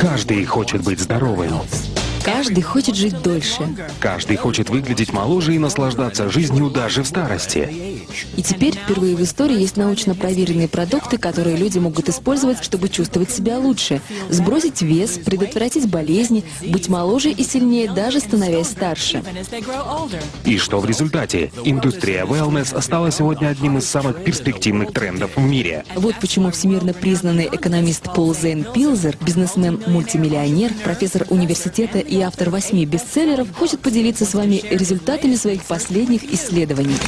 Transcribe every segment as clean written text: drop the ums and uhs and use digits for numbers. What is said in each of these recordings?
Каждый хочет быть здоровым. Каждый хочет жить дольше. Каждый хочет выглядеть моложе и наслаждаться жизнью даже в старости. И теперь впервые в истории есть научно проверенные продукты, которые люди могут использовать, чтобы чувствовать себя лучше, сбросить вес, предотвратить болезни, быть моложе и сильнее, даже становясь старше. И что в результате? Индустрия wellness стала сегодня одним из самых перспективных трендов в мире. Вот почему всемирно признанный экономист Пол Зейн Пилзер, бизнесмен-мультимиллионер, профессор университета и автор 8 бестселлеров, хочет поделиться с вами результатами своих последних исследований.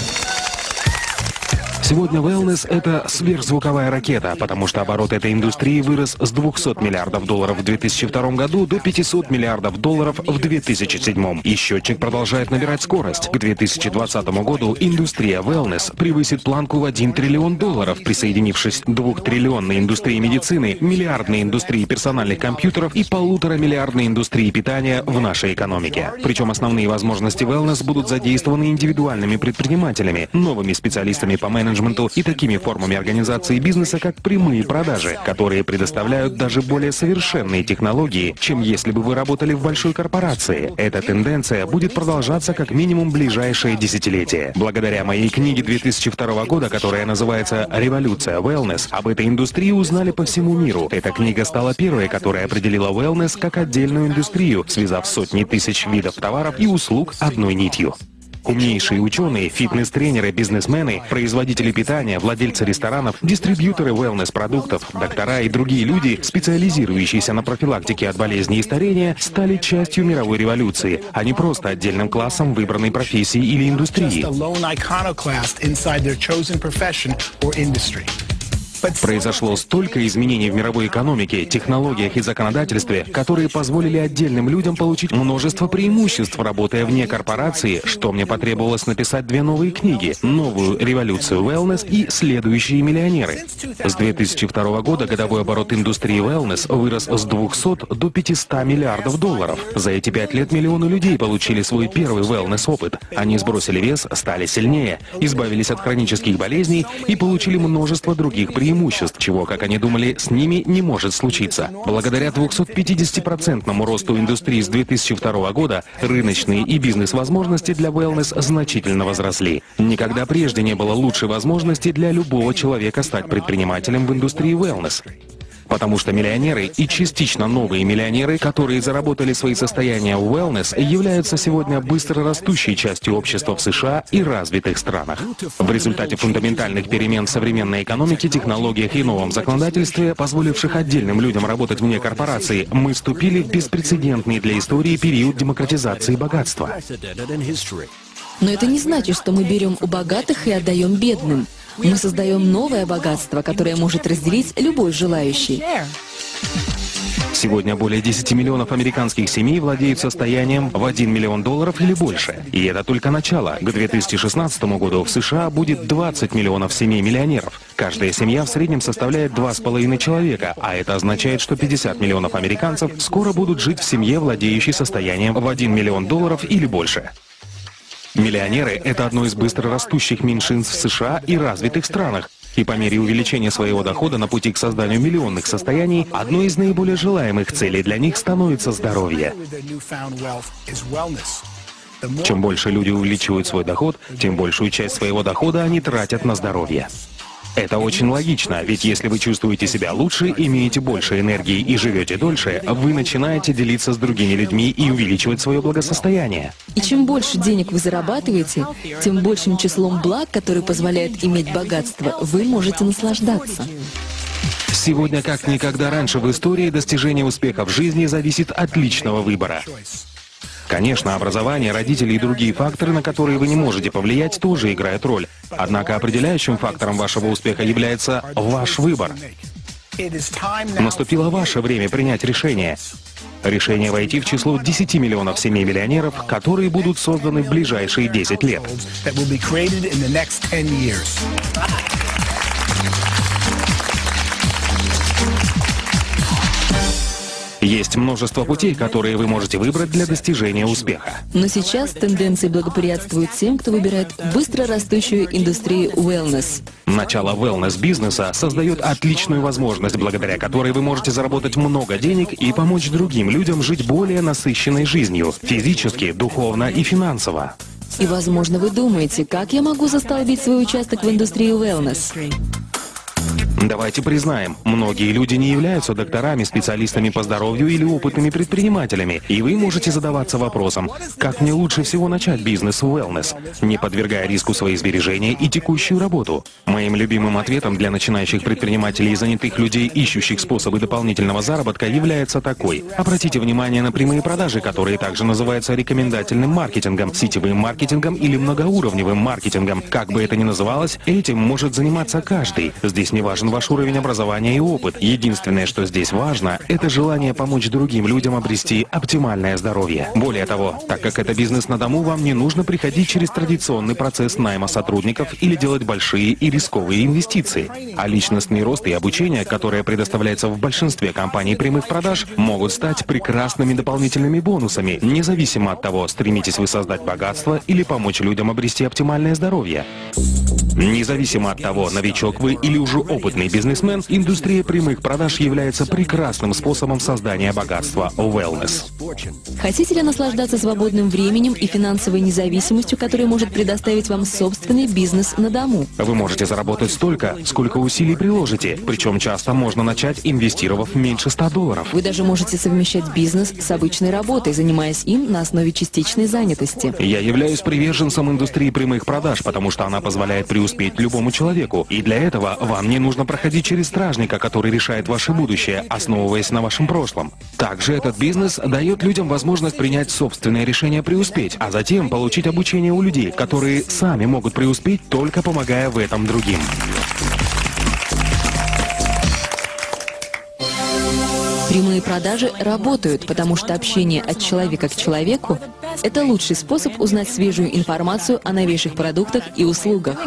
Сегодня wellness — это сверхзвуковая ракета, потому что оборот этой индустрии вырос с 200 миллиардов долларов в 2002 году до 500 миллиардов долларов в 2007. И счетчик продолжает набирать скорость. К 2020 году индустрия wellness превысит планку в 1 триллион долларов, присоединившись к 2-триллионной индустрии медицины, миллиардной индустрии персональных компьютеров и 1,5-миллиардной индустрии питания в нашей экономике. Причем основные возможности wellness будут задействованы индивидуальными предпринимателями, новыми специалистами по менеджменту и такими формами организации бизнеса, как прямые продажи, которые предоставляют даже более совершенные технологии, чем если бы вы работали в большой корпорации. Эта тенденция будет продолжаться как минимум ближайшее десятилетие. Благодаря моей книге 2002 года, которая называется «Революция wellness», об этой индустрии узнали по всему миру. Эта книга стала первой, которая определила wellness как отдельную индустрию, связав сотни тысяч видов товаров и услуг одной нитью. Умнейшие ученые, фитнес-тренеры, бизнесмены, производители питания, владельцы ресторанов, дистрибьюторы wellness-продуктов, доктора и другие люди, специализирующиеся на профилактике от болезней и старения, стали частью мировой революции, а не просто отдельным классом выбранной профессии или индустрии. Произошло столько изменений в мировой экономике, технологиях и законодательстве, которые позволили отдельным людям получить множество преимуществ, работая вне корпорации, что мне потребовалось написать 2 новые книги: «Новую революцию wellness» и «Следующие миллионеры». С 2002 года годовой оборот индустрии wellness вырос с 200 до 500 миллиардов долларов. За эти 5 лет миллионы людей получили свой первый wellness-опыт. Они сбросили вес, стали сильнее, избавились от хронических болезней и получили множество других преимуществ, чего, как они думали, с ними не может случиться. Благодаря 250% росту индустрии с 2002 года рыночные и бизнес-возможности для wellness значительно возросли. Никогда прежде не было лучшей возможности для любого человека стать предпринимателем в индустрии wellness. Потому что миллионеры и частично новые миллионеры, которые заработали свои состояния в wellness, являются сегодня быстро растущей частью общества в США и развитых странах. В результате фундаментальных перемен в современной экономике, технологиях и новом законодательстве, позволивших отдельным людям работать вне корпорации, мы вступили в беспрецедентный для истории период демократизации богатства. Но это не значит, что мы берем у богатых и отдаем бедным. Мы создаем новое богатство, которое может разделить любой желающий. Сегодня более 10 миллионов американских семей владеют состоянием в 1 миллион долларов или больше. И это только начало. К 2016 году в США будет 20 миллионов семей-миллионеров. Каждая семья в среднем составляет 2,5 человека, а это означает, что 50 миллионов американцев скоро будут жить в семье, владеющей состоянием в 1 миллион долларов или больше. Миллионеры — это одно из быстро растущих меньшинств в США и развитых странах. И по мере увеличения своего дохода на пути к созданию миллионных состояний, одной из наиболее желаемых целей для них становится здоровье. Чем больше люди увеличивают свой доход, тем большую часть своего дохода они тратят на здоровье. Это очень логично, ведь если вы чувствуете себя лучше, имеете больше энергии и живете дольше, вы начинаете делиться с другими людьми и увеличивать свое благосостояние. И чем больше денег вы зарабатываете, тем большим числом благ, которые позволяют иметь богатство, вы можете наслаждаться. Сегодня, как никогда раньше в истории, достижение успеха в жизни зависит от личного выбора. Конечно, образование, родители и другие факторы, на которые вы не можете повлиять, тоже играют роль. Однако определяющим фактором вашего успеха является ваш выбор. Наступило ваше время принять решение. Решение войти в число 10 миллионов семей-миллионеров, которые будут созданы в ближайшие 10 лет. Есть множество путей, которые вы можете выбрать для достижения успеха. Но сейчас тенденции благоприятствуют тем, кто выбирает быстро растущую индустрию wellness. Начало wellness-бизнеса создает отличную возможность, благодаря которой вы можете заработать много денег и помочь другим людям жить более насыщенной жизнью, физически, духовно и финансово. И, возможно, вы думаете, как я могу застолбить свой участок в индустрии wellness? Давайте признаем, многие люди не являются докторами, специалистами по здоровью или опытными предпринимателями, и вы можете задаваться вопросом, как мне лучше всего начать бизнес в wellness, не подвергая риску свои сбережения и текущую работу. Моим любимым ответом для начинающих предпринимателей и занятых людей, ищущих способы дополнительного заработка, является такой. Обратите внимание на прямые продажи, которые также называются рекомендательным маркетингом, сетевым маркетингом или многоуровневым маркетингом. Как бы это ни называлось, этим может заниматься каждый. Здесь не важен ваш уровень образования и опыт. Единственное, что здесь важно, это желание помочь другим людям обрести оптимальное здоровье. Более того, так как это бизнес на дому, вам не нужно приходить через традиционный процесс найма сотрудников или делать большие и рисковые инвестиции. А личностный рост и обучение, которое предоставляется в большинстве компаний прямых продаж, могут стать прекрасными дополнительными бонусами, независимо от того, стремитесь вы создать богатство или помочь людям обрести оптимальное здоровье. Независимо от того, новичок вы или уже опытный бизнесмен, индустрия прямых продаж является прекрасным способом создания богатства в wellness. Хотите ли наслаждаться свободным временем и финансовой независимостью, которую может предоставить вам собственный бизнес на дому? Вы можете заработать столько, сколько усилий приложите, причем часто можно начать, инвестировав меньше $100. Вы даже можете совмещать бизнес с обычной работой, занимаясь им на основе частичной занятости. Я являюсь приверженцем индустрии прямых продаж, потому что она позволяет преуспеть любому человеку. И для этого вам не нужно проходить через стражника, который решает ваше будущее, основываясь на вашем прошлом. Также этот бизнес дает людям возможность принять собственное решение преуспеть, а затем получить обучение у людей, которые сами могут преуспеть, только помогая в этом другим. Прямые продажи работают, потому что общение от человека к человеку – это лучший способ узнать свежую информацию о новейших продуктах и услугах.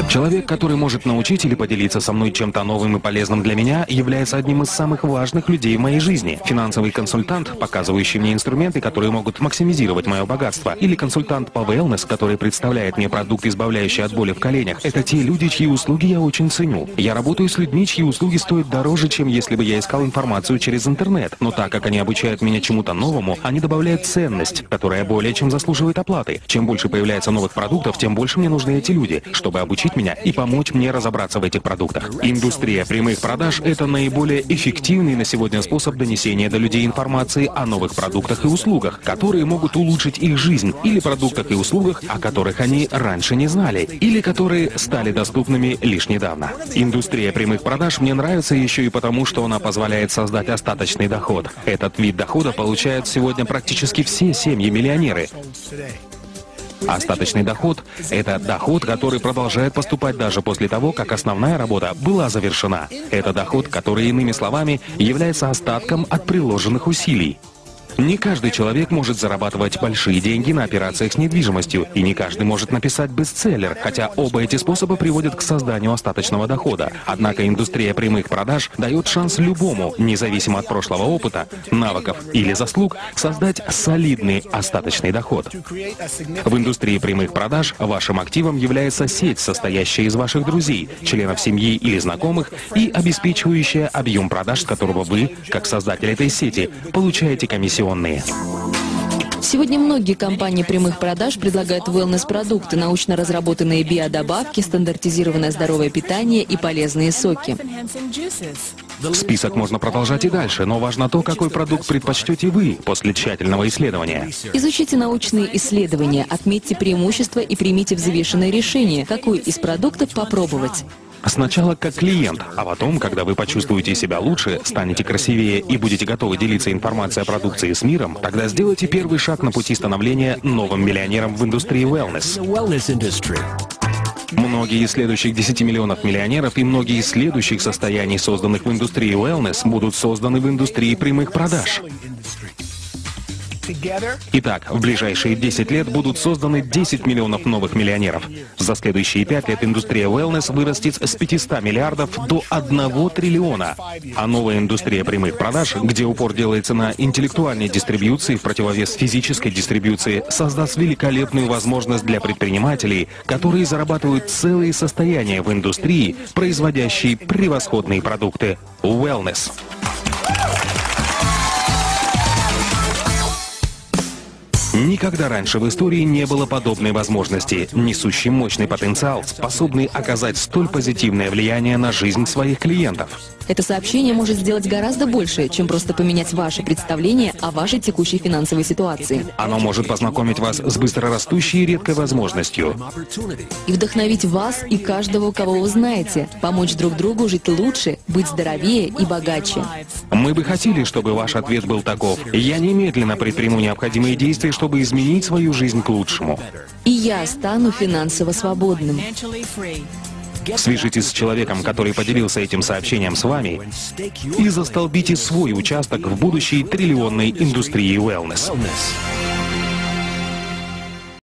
Человек, который может научить или поделиться со мной чем-то новым и полезным для меня, является одним из самых важных людей в моей жизни. Финансовый консультант, показывающий мне инструменты, которые могут максимизировать мое богатство, или консультант по wellness, который представляет мне продукт, избавляющий от боли в коленях, это те люди, чьи услуги я очень ценю. Я работаю с людьми, чьи услуги стоят дороже, чем если бы я искал информацию через интернет. Но так как они обучают меня чему-то новому, они добавляют ценность, которая более чем заслуживает оплаты. Чем больше появляется новых продуктов, тем больше мне нужны эти люди, чтобы обучить меня и помочь мне разобраться в этих продуктах. Индустрия прямых продаж – это наиболее эффективный на сегодня способ донесения до людей информации о новых продуктах и услугах, которые могут улучшить их жизнь, или продуктах и услугах, о которых они раньше не знали, или которые стали доступными лишь недавно. Индустрия прямых продаж мне нравится еще и потому, что она позволяет создать остаточный доход. Этот вид дохода получают сегодня практически все семьи-миллионеры. Остаточный доход – это доход, который продолжает поступать даже после того, как основная работа была завершена. Это доход, который, иными словами, является остатком от приложенных усилий. Не каждый человек может зарабатывать большие деньги на операциях с недвижимостью, и не каждый может написать бестселлер, хотя оба эти способа приводят к созданию остаточного дохода. Однако индустрия прямых продаж дает шанс любому, независимо от прошлого опыта, навыков или заслуг, создать солидный остаточный доход. В индустрии прямых продаж вашим активом является сеть, состоящая из ваших друзей, членов семьи или знакомых, и обеспечивающая объем продаж, с которого вы, как создатель этой сети, получаете комиссионные. Сегодня многие компании прямых продаж предлагают wellness-продукты, научно разработанные биодобавки, стандартизированное здоровое питание и полезные соки. Список можно продолжать и дальше, но важно то, какой продукт предпочтете вы после тщательного исследования. Изучите научные исследования, отметьте преимущества и примите взвешенное решение, какой из продуктов попробовать. Сначала как клиент, а потом, когда вы почувствуете себя лучше, станете красивее и будете готовы делиться информацией о продукции с миром, тогда сделайте первый шаг на пути становления новым миллионером в индустрии wellness. Многие из следующих 10 миллионов миллионеров и многие из следующих состояний, созданных в индустрии wellness, будут созданы в индустрии прямых продаж. Итак, в ближайшие 10 лет будут созданы 10 миллионов новых миллионеров. За следующие 5 лет индустрия wellness вырастет с 500 миллиардов до 1 триллиона. А новая индустрия прямых продаж, где упор делается на интеллектуальной дистрибьюции в противовес физической дистрибьюции, создаст великолепную возможность для предпринимателей, которые зарабатывают целые состояния в индустрии, производящей превосходные продукты. Wellness. Никогда раньше в истории не было подобной возможности, несущей мощный потенциал, способный оказать столь позитивное влияние на жизнь своих клиентов. Это сообщение может сделать гораздо больше, чем просто поменять ваше представление о вашей текущей финансовой ситуации. Оно может познакомить вас с быстрорастущей и редкой возможностью. И вдохновить вас и каждого, кого вы знаете, помочь друг другу жить лучше, быть здоровее и богаче. Мы бы хотели, чтобы ваш ответ был таков: я немедленно предприму необходимые действия, чтобы изменить свою жизнь к лучшему. И я стану финансово свободным. Свяжитесь с человеком, который поделился этим сообщением с вами, и застолбите свой участок в будущей триллионной индустрии wellness.